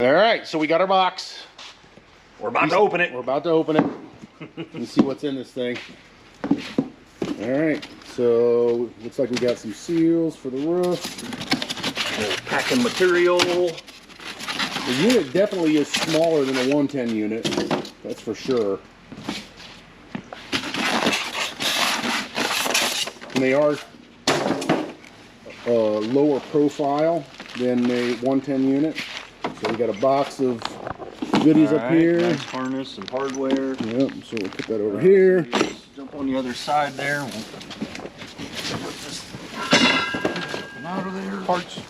All right, so we got our box. We're about to open it. We're about to open it. Let's see what's in this thing. All right, so looks like we got some seals for the roof. Packing material. The unit definitely is smaller than a 110 unit, that's for sure. And they are lower profile than a 110 unit. So we got a box of goodies up here. Nice harness and hardware. Yep, so we'll put that over here. Just jump on the other side there. We'll put this out of there. Parts.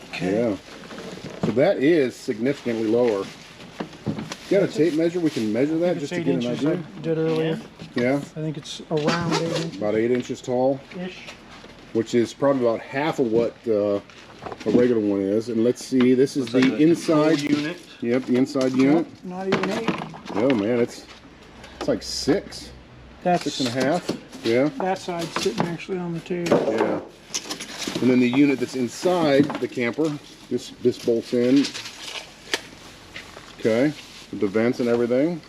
Okay. Yeah. So that is significantly lower. Got a tape measure? We can measure that just to get an idea. I did earlier. Yeah. I think it's around 8 inches. About 8 inches tall. Ish. Which is probably about half of what a regular one is. And let's see, this is the inside unit. Yep, the inside unit. Not even 8. Oh man, it's like 6. That's 6.5. Yeah. that side's sitting actually on the table. Yeah. And then the unit that's inside the camper, this bolts in. Okay. With the vents and everything.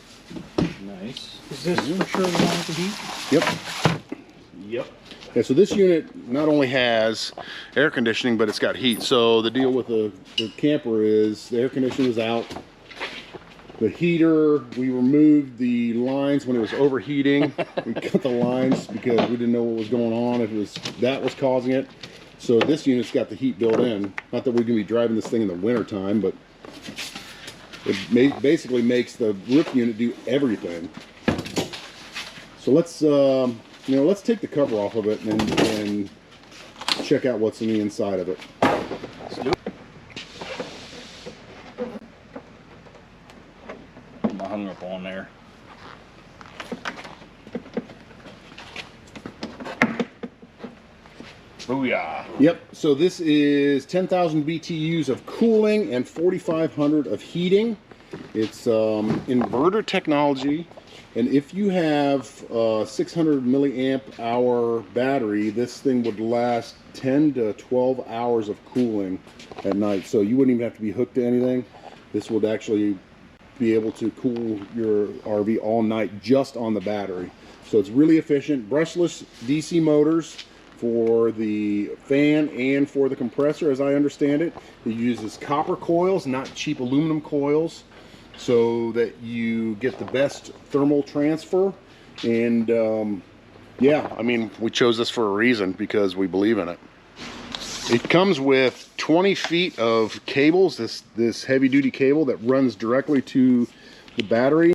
Nice. Is this for sure the one with the heat? Yep. Yep. Yeah, so this unit not only has air conditioning, but it's got heat. So the deal with the camper is the air conditioning was out. The heater, we removed the lines when it was overheating. We cut the lines because we didn't know what was going on, if that was causing it. So this unit's got the heat built in. Not that we're gonna be driving this thing in the winter time, but it basically makes the roof unit do everything. So let's let's take the cover off of it and check out what's in the inside of it. Let's do it. I'm hung up on there. Booyah. Yep, so this is 10,000 BTUs of cooling and 4,500 of heating. It's inverter technology. And if you have a 600 milliamp hour battery, this thing would last 10 to 12 hours of cooling at night. So you wouldn't even have to be hooked to anything. This would actually be able to cool your RV all night just on the battery. So it's really efficient. Brushless DC motors for the fan and for the compressor, as I understand it. It uses copper coils, not cheap aluminum coils, so that you get the best thermal transfer. And yeah, I mean, we chose this for a reason, because we believe in it. It comes with 20 feet of cables, this heavy duty cable that runs directly to the battery.